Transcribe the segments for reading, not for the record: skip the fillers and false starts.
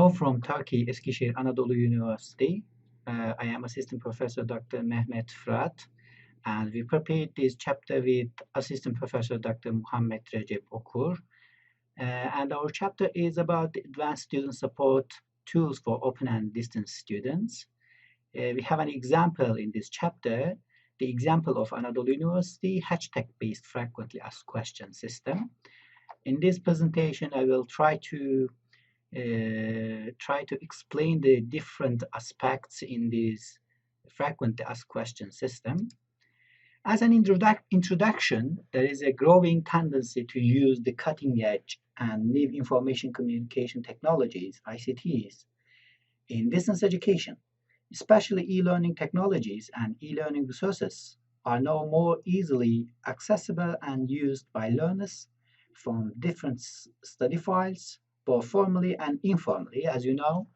Hello from Turkey, Eskişehir Anadolu University. I am Assistant Professor Dr. Mehmet Fırat, and we prepared this chapter with Assistant Professor Dr. Muhammed Recep Okur. And our chapter is about the advanced student support tools for open and distance students. We have an example in this chapter, the example of Anadolu University hashtag-based frequently asked question system. In this presentation, I will try to explain the different aspects in this frequently asked question system. As an introduction, there is a growing tendency to use the cutting edge and new information communication technologies, ICTs, in distance education. Especially e-learning technologies and e-learning resources are now more easily accessible and used by learners from different study files, both formally and informally. As you know,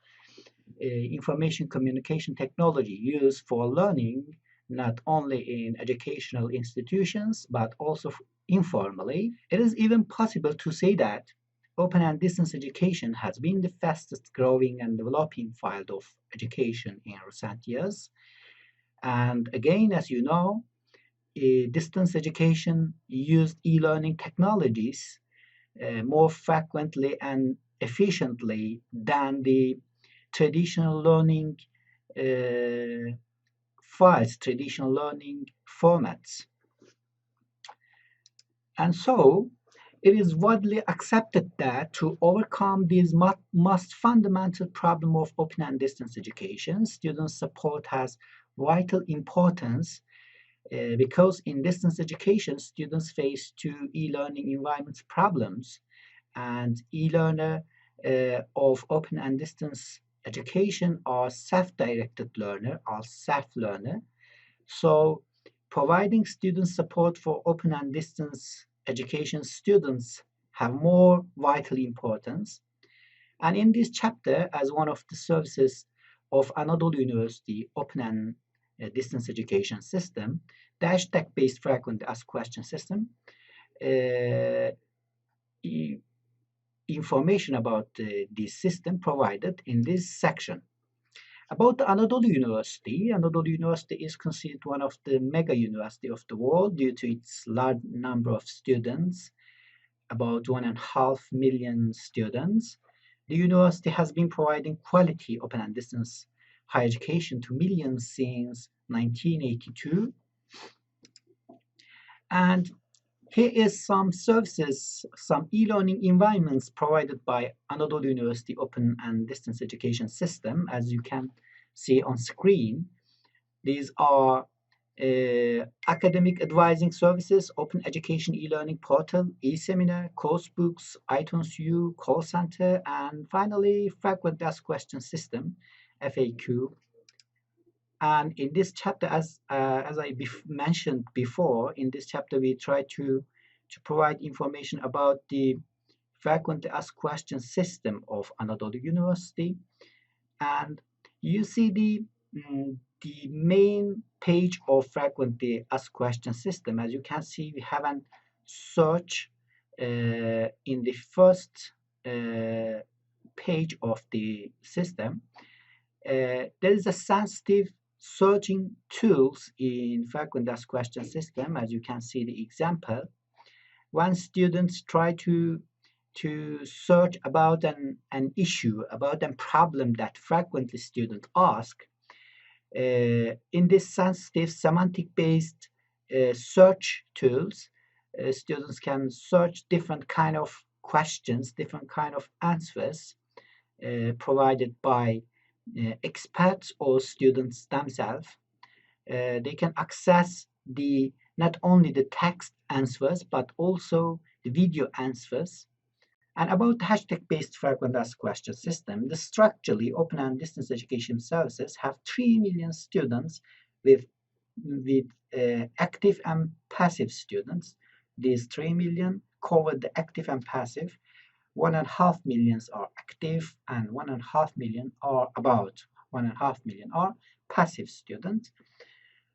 information communication technology used for learning not only in educational institutions but also informally. It is even possible to say that open and distance education has been the fastest growing and developing field of education in recent years. And again, as you know, distance education used e-learning technologies more frequently and efficiently than the traditional learning traditional learning formats. And so, it is widely accepted that to overcome this most fundamental problem of open and distance education, student support has vital importance because in distance education, students face two e-learning environments problems, and e-learner of open and distance education are self-directed learner or self-learner. So providing student support for open and distance education students have more vital importance. And in this chapter, as one of the services of Anadolu University open and distance education system, the hashtag-based frequently asked question system, information about this system provided in this section. About Anadolu University, Anadolu University is considered one of the mega universities of the world due to its large number of students, about 1.5 million students. The university has been providing quality open and distance higher education to millions since 1982. And here is some services, some e-learning environments provided by Anadolu University Open and Distance Education System, as you can see on screen. These are academic advising services, open education e-learning portal, e-seminar, course books, iTunes U, call center, and finally, frequent asked question system, FAQ. And in this chapter, as I mentioned before, in this chapter we try to provide information about the frequently asked question system of Anadolu University. And you see the main page of frequently asked question system. As you can see, we have a search in the first page of the system. There is a sensitive searching tools in frequent asked question system. As you can see the example, when students try to search about an issue, about a problem that frequently students ask, in this sensitive semantic-based search tools, students can search different kind of questions, different kind of answers provided by experts or students themselves. They can access not only the text answers but also the video answers. And about the hashtag-based frequent asked question system, the structurally open and distance education services have 3 million students with active and passive students. These 3 million cover the active and passive. 1.5 million are active and 1.5 million are about 1.5 million are passive students.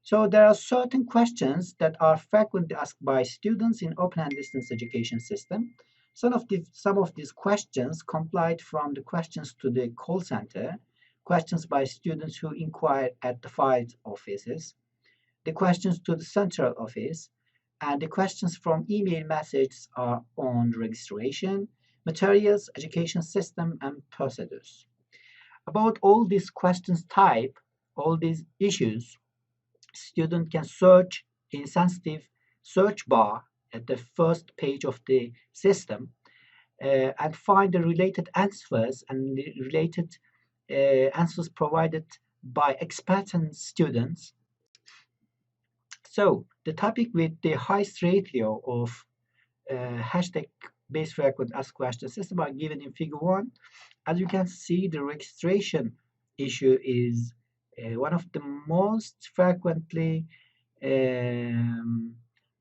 So there are certain questions that are frequently asked by students in open and distance education system. Some of these questions complied from the questions to the call center, questions by students who inquire at the field offices, the questions to the central office, and the questions from email messages are on registration, materials, education system, and procedures. About all these questions type, all these issues, student can search in sensitive search bar at the first page of the system and find the related answers and related answers provided by experts and students. So the topic with the highest ratio of hashtag-based frequent asked question system are given in figure 1. As you can see, the registration issue is one of the most frequently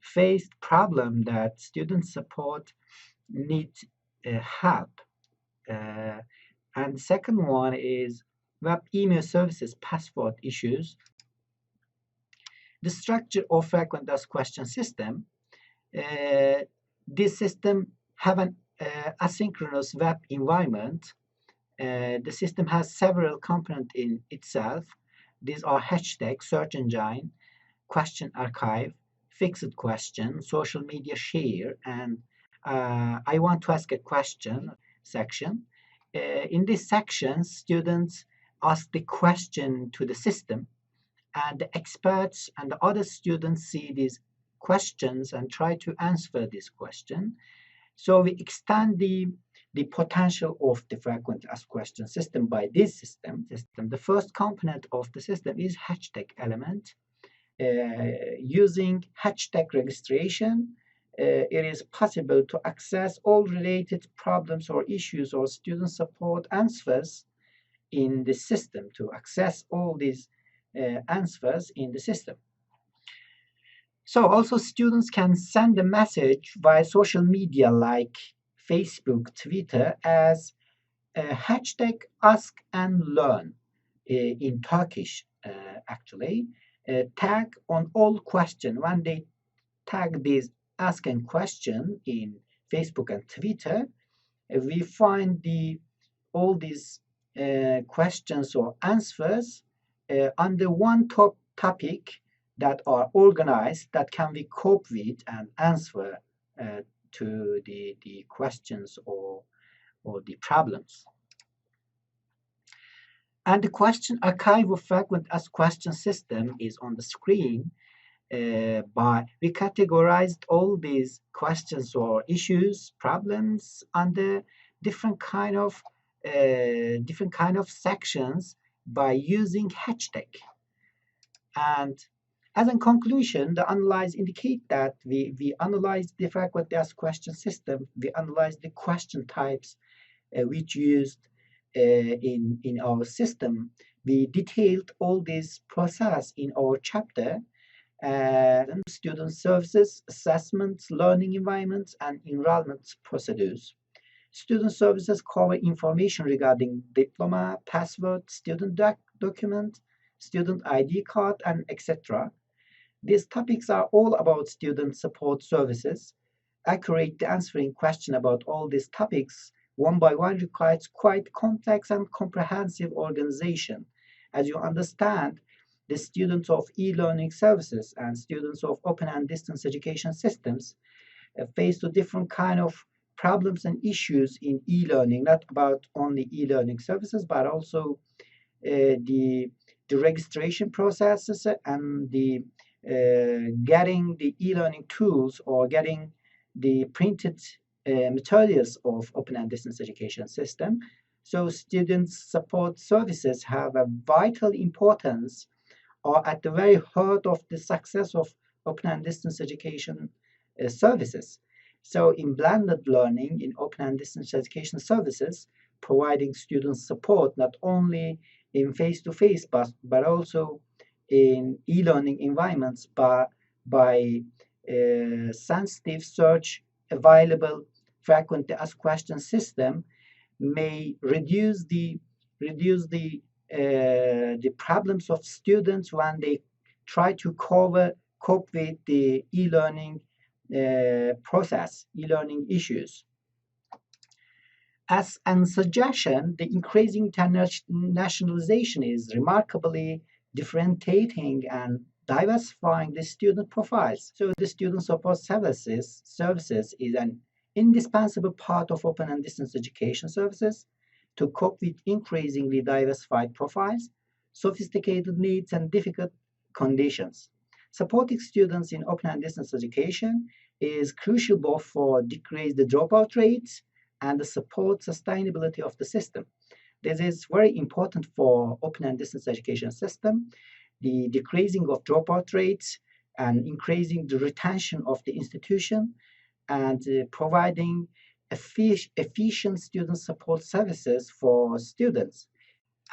faced problem that student support need help. And the second one is web email services password issues. The structure of frequent asked question system. This system have an asynchronous web environment. The system has several components in itself. These are hashtag, search engine, question archive, fixed question, social media share, and I want to ask a question section. In this section, students ask the question to the system, and the experts and the other students see these questions and try to answer this question. So we extend the potential of the frequent asked question system by this system. The first component of the system is hashtag element. Using hashtag registration, it is possible to access all related problems or issues or student support answers in the system, to access all these answers in the system. So also students can send a message via social media like Facebook, Twitter as hashtag ask and learn in Turkish actually. Tag on all question. When they tag this ask and question in Facebook and Twitter, we find all these questions or answers under one topic that are organized, that can be cope with and answer to the questions or the problems. And the question archive of frequent asked question system is on the screen. We categorized all these questions or issues, problems under different kind of sections by using hashtag. And as a conclusion, the analyze indicate that we analyzed the frequent asked question system. We analyzed the question types which used in our system. We detailed all this process in our chapter. Student services, assessments, learning environments, and enrollment procedures. Student services cover information regarding diploma, password, student document, student ID card, and etc. These topics are all about student support services. Accurate answering question about all these topics one by one requires quite complex and comprehensive organization. As you understand, the students of e-learning services and students of open and distance education systems face to different kind of problems and issues in e-learning, not about only e-learning services, but also the registration processes and the getting the e-learning tools or getting the printed materials of open and distance education system. So student support services have a vital importance or at the very heart of the success of open and distance education services. So in blended learning in open and distance education services, providing student support not only in face-to-face but also in e-learning environments by sensitive search available frequently asked question system may reduce the problems of students when they try to cope with the e-learning process, e-learning issues. As a suggestion, the increasing internationalization is remarkably differentiating and diversifying the student profiles. So the student support services is an indispensable part of open and distance education services to cope with increasingly diversified profiles, sophisticated needs, and difficult conditions. Supporting students in open and distance education is crucial both for decrease the dropout rates and the support sustainability of the system. This is very important for open and distance education system, the decreasing of dropout rates and increasing the retention of the institution and providing efficient student support services for students.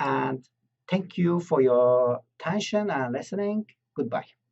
And thank you for your attention and listening. Goodbye.